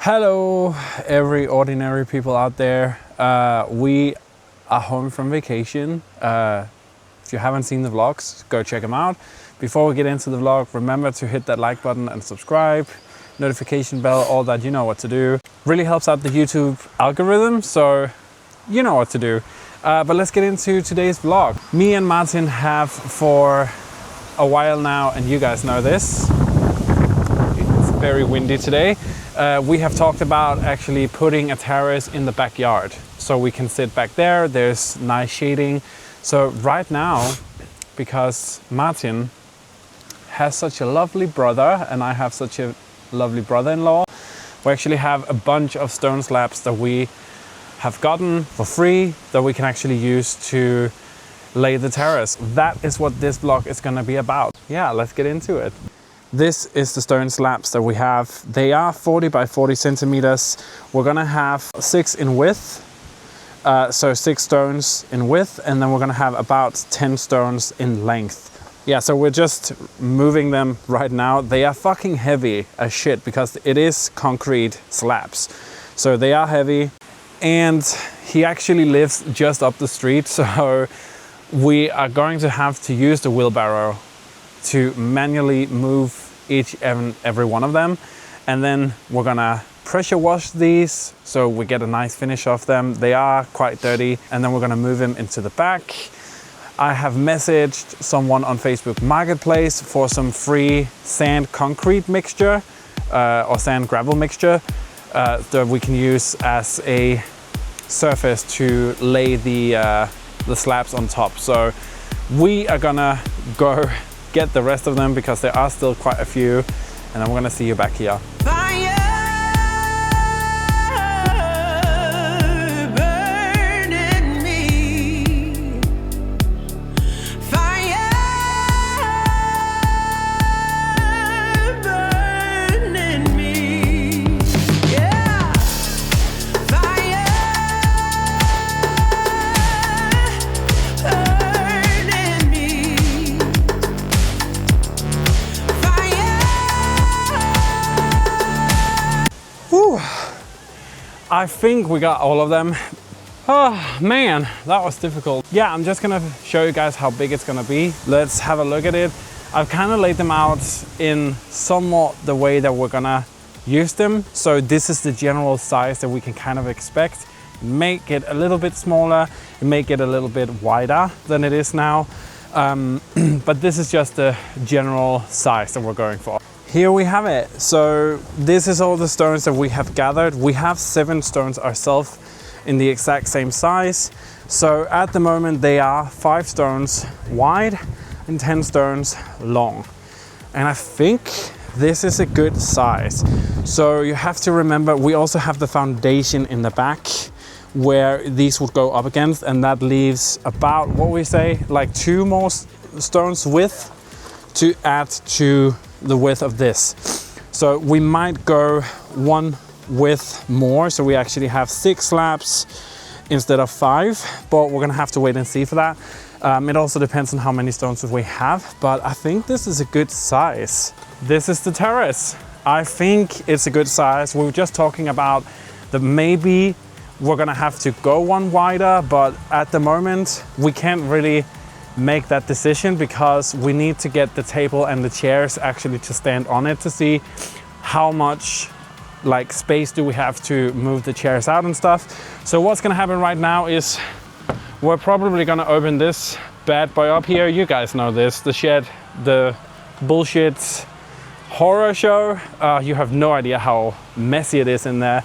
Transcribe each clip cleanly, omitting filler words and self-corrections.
Hello, every ordinary people out there. We are home from vacation. If you haven't seen the vlogs, go check them out. Before we get into the vlog, remember to hit that like button and subscribe, notification bell, all that, you know what to do. Really helps out the YouTube algorithm, so you know what to do. But let's get into today's vlog. Me and Martin have for a while now, and you guys know this, it's very windy today. We have talked about actually putting a terrace in the backyard so we can sit back there. There's nice shading. So right now, because Martin has such a lovely brother and I have such a lovely brother-in-law, we actually have a bunch of stone slabs that we have gotten for free that we can actually use to lay the terrace. That is what this vlog is going to be about. Yeah, let's get into it. This is the stone slabs that we have. They are 40 by 40 centimeters. We're gonna have 6 in width, so 6 stones in width, and then we're gonna have about 10 stones in length. Yeah, so we're just moving them right now. They are fucking heavy as shit because it is concrete slabs. So they are heavy, and he actually lives just up the street, so we are going to have to use the wheelbarrow to manually move each and every one of them, and then we're gonna pressure wash these so we get a nice finish off them. They are quite dirty, and then we're gonna move them into the back. I have messaged someone on Facebook Marketplace for some free sand concrete mixture or sand gravel mixture that we can use as a surface to lay the slabs on top. So we are gonna go get the rest of them because there are still quite a few, and I'm gonna see you back here. I think we got all of them. Oh man, that was difficult. Yeah, I'm just gonna show you guys how big it's gonna be. Let's have a look at it. I've kind of laid them out in somewhat the way that we're gonna use them. So this is the general size that we can kind of expect. Make it a little bit smaller, make it a little bit wider than it is now. But this is just the general size that we're going for. Here we have it. So this is all the stones that we have gathered. We have 7 stones ourselves in the exact same size. So at the moment they are 5 stones wide and 10 stones long. And I think this is a good size. So you have to remember, we also have the foundation in the back where these would go up against, and that leaves about, what we say, like 2 more stones width to add to the width of this. So we might go 1 width more, so we actually have 6 slabs instead of 5, but we're gonna have to wait and see for that. It also depends on how many stones we have, but I think this is a good size. This is the terrace. I think it's a good size. We were just talking about that maybe we're gonna have to go 1 wider, but at the moment we can't really make that decision because we need to get the table and the chairs actually to stand on it to see how much like space do we have to move the chairs out and stuff. So what's gonna happen right now is we're probably gonna open this bad boy up here. You guys know this, the shed, the bullshit horror show. You have no idea how messy it is in there,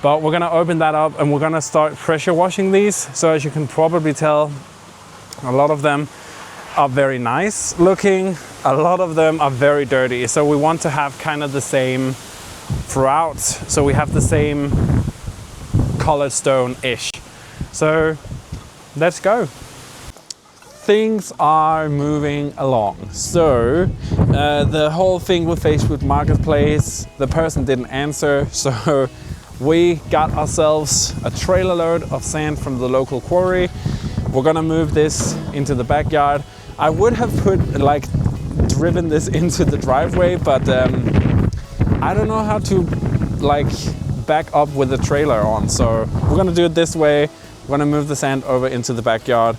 but we're gonna open that up and we're gonna start pressure washing these. So as you can probably tell, a lot of them are very nice looking, a lot of them are very dirty. So we want to have kind of the same throughout. So we have the same colored stone-ish. So let's go. Things are moving along. So the whole thing with Facebook Marketplace, the person didn't answer. So we got ourselves a trailer load of sand from the local quarry. We're gonna move this into the backyard. I would have driven this into the driveway, but I don't know how to back up with the trailer on. So we're gonna do it this way. We're gonna move the sand over into the backyard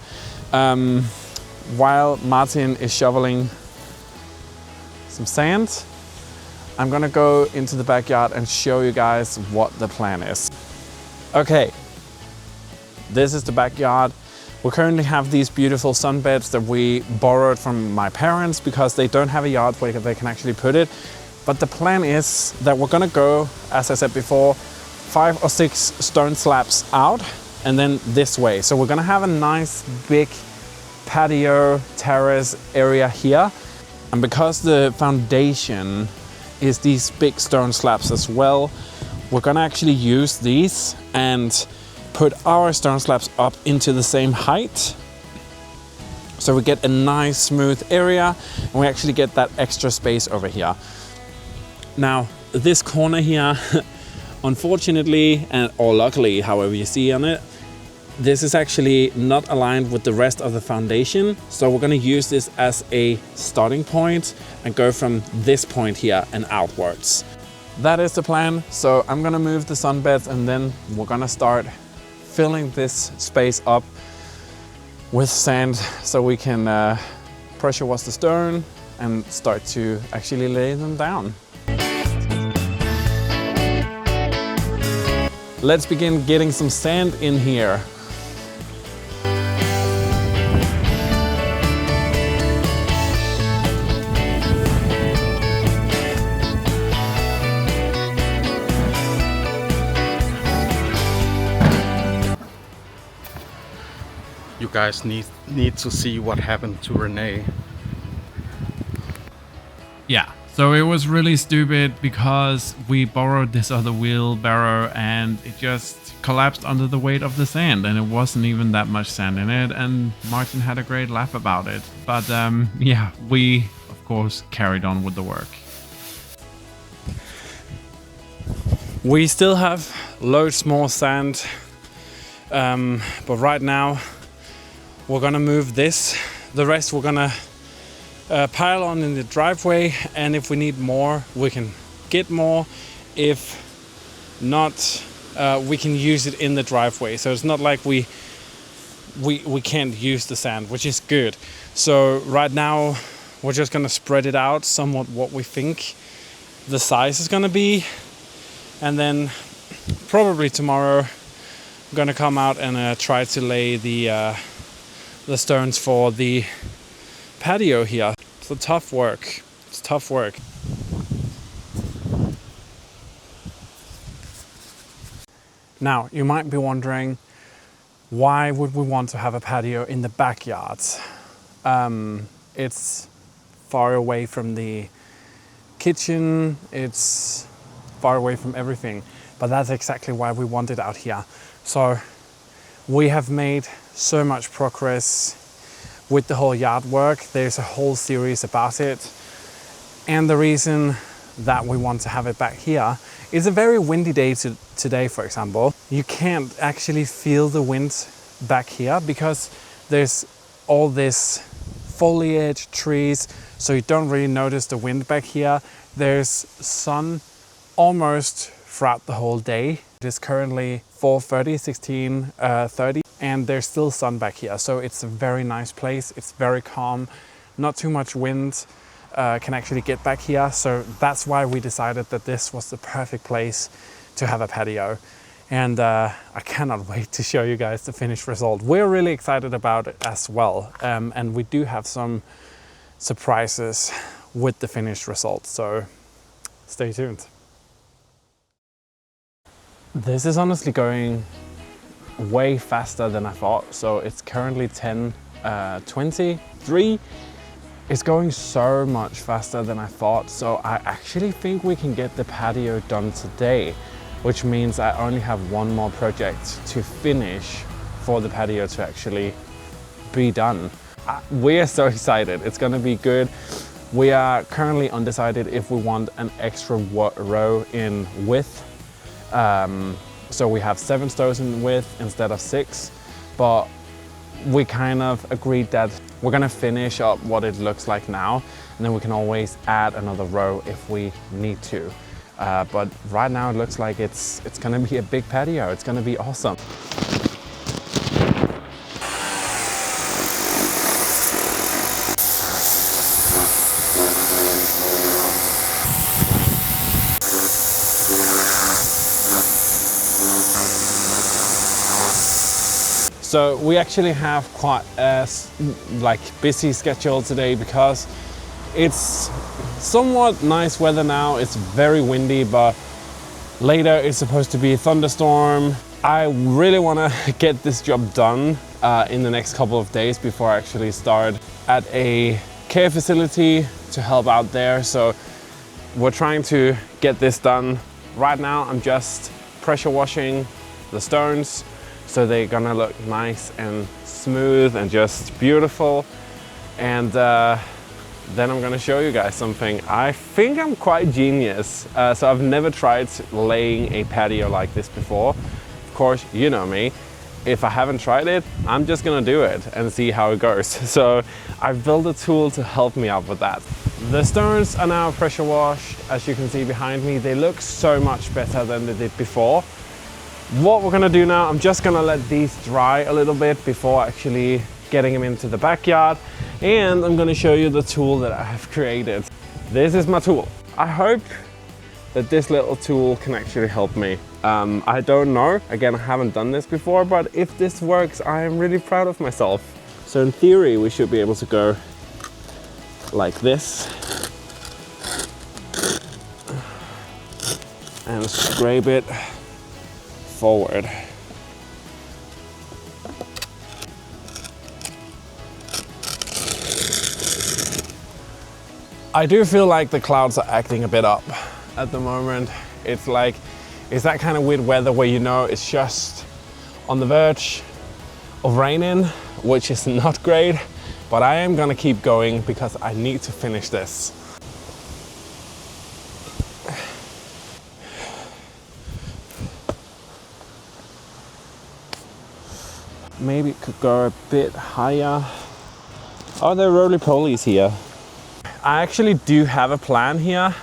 while Martin is shoveling some sand. I'm gonna go into the backyard and show you guys what the plan is. Okay, this is the backyard. We currently have these beautiful sunbeds that we borrowed from my parents because they don't have a yard where they can actually put it. But the plan is that we're gonna go, as I said before, 5 or 6 stone slabs out and then this way. So we're gonna have a nice big patio terrace area here. And because the foundation is these big stone slabs as well, we're gonna actually use these and put our stone slabs up into the same height. So we get a nice smooth area and we actually get that extra space over here. Now, this corner here, unfortunately, or luckily, however you see on it, this is actually not aligned with the rest of the foundation. So we're gonna use this as a starting point and go from this point here and outwards. That is the plan. So I'm gonna move the sunbeds and then we're gonna start filling this space up with sand so we can pressure wash the stone and start to actually lay them down. Let's begin getting some sand in here. You guys need to see what happened to Renee. Yeah, so it was really stupid because we borrowed this other wheelbarrow and it just collapsed under the weight of the sand, and it wasn't even that much sand in it, and Martin had a great laugh about it. But yeah, we of course carried on with the work. We still have loads more sand, but right now we're gonna move this. The rest we're gonna pile on in the driveway, and if we need more, we can get more. If not, we can use it in the driveway. So it's not like we can't use the sand, which is good. So right now we're just gonna spread it out somewhat what we think the size is gonna be, and then probably tomorrow I'm gonna come out and try to lay the stones for the patio here. It's tough work. It's tough work. Now, you might be wondering, why would we want to have a patio in the backyard? It's far away from the kitchen. It's far away from everything. But that's exactly why we want it out here. So we have made so much progress with the whole yard work. There's a whole series about it. And the reason that we want to have it back here is a very windy day today, for example. You can't actually feel the wind back here because there's all this foliage, trees, so you don't really notice the wind back here. There's sun almost throughout the whole day. It is currently 4:30, 16:30, and there's still sun back here. So it's a very nice place. It's very calm, not too much wind can actually get back here. So that's why we decided that this was the perfect place to have a patio. And I cannot wait to show you guys the finished result. We're really excited about it as well. And we do have some surprises with the finished result. So stay tuned. This is honestly going way faster than I thought. So it's currently 10:23. It's going so much faster than I thought. So I actually think we can get the patio done today, which means I only have one more project to finish for the patio to actually be done. We are so excited. It's gonna be good. We are currently undecided if we want an extra row in width. So we have 7 stones in width instead of 6, but we kind of agreed that we're gonna finish up what it looks like now, and then we can always add another row if we need to. But right now it looks like it's gonna be a big patio. It's gonna be awesome. So we actually have quite a busy schedule today because it's somewhat nice weather now. It's very windy, but later it's supposed to be a thunderstorm. I really want to get this job done in the next couple of days before I actually start at a care facility to help out there. So we're trying to get this done. Right now I'm just pressure washing the stones, so they're gonna look nice and smooth and just beautiful. And then I'm gonna show you guys something. I think I'm quite genius. So I've never tried laying a patio like this before. Of course, you know me. If I haven't tried it, I'm just gonna do it and see how it goes. So I've built a tool to help me out with that. The stones are now pressure washed. As you can see behind me, they look so much better than they did before. What we're gonna do now, I'm just gonna let these dry a little bit before actually getting them into the backyard. And I'm gonna show you the tool that I have created. This is my tool. I hope that this little tool can actually help me. I don't know, again, I haven't done this before, but if this works, I am really proud of myself. So in theory, we should be able to go like this and scrape it forward. I do feel like the clouds are acting a bit up at the moment. It's that kind of weird weather where you know it's just on the verge of raining, which is not great, but I am gonna keep going because I need to finish this. Maybe it could go a bit higher. Oh, there are roly-polies here. I actually do have a plan here.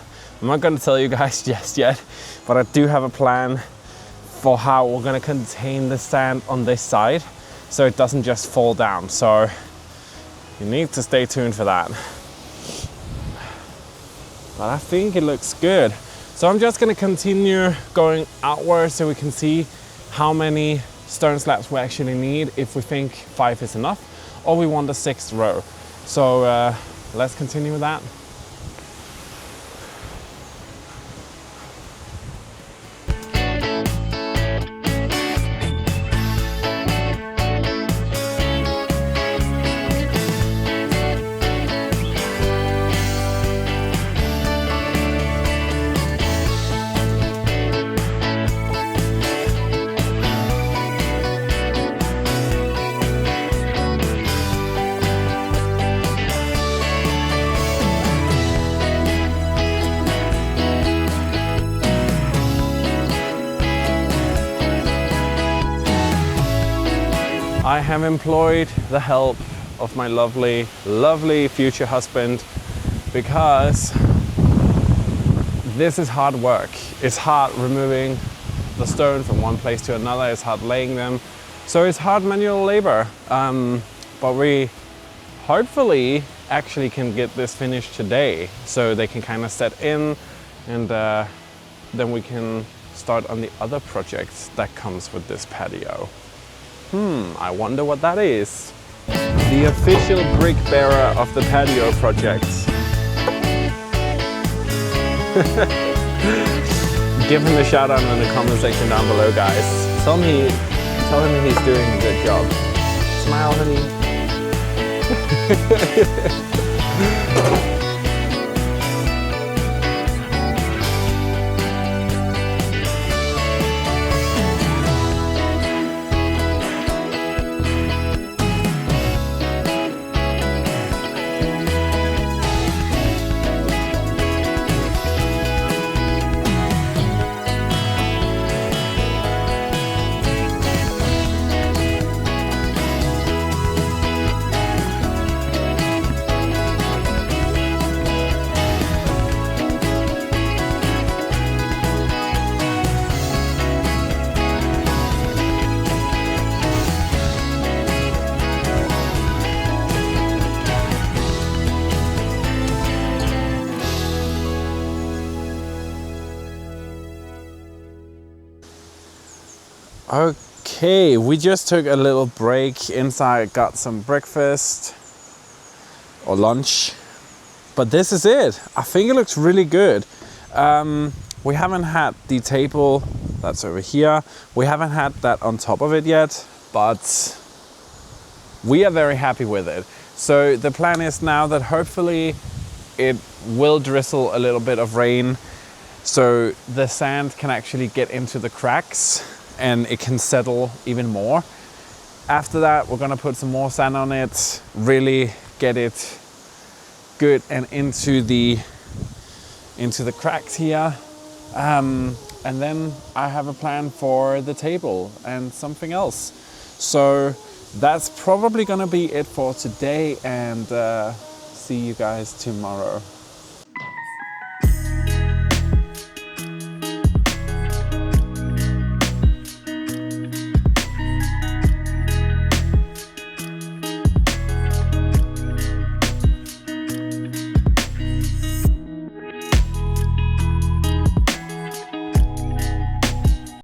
I'm not gonna tell you guys just yet, but I do have a plan for how we're gonna contain the sand on this side so it doesn't just fall down. So you need to stay tuned for that. But I think it looks good. So I'm just gonna continue going outwards so we can see how many stone slabs we actually need, if we think 5 is enough or we want a 6th row. So let's continue with that. I have employed the help of my lovely, lovely future husband because this is hard work. It's hard removing the stone from one place to another. It's hard laying them. So it's hard manual labor. But we hopefully actually can get this finished today so they can kind of set in, and then we can start on the other projects that comes with this patio. I wonder what that is. The official brick bearer of the patio project. Give him a shout out in the comment section down below, guys. Tell him he's doing a good job. Smile, honey. Okay, we just took a little break inside, got some breakfast or lunch, but this is it. I think it looks really good. We haven't had the table that's over here. We haven't had that on top of it yet, but we are very happy with it. So the plan is now that hopefully it will drizzle a little bit of rain, so the sand can actually get into the cracks and it can settle even more. After that, we're gonna put some more sand on it, really get it good and into the cracks here. And then I have a plan for the table and something else. So that's probably gonna be it for today, and see you guys tomorrow.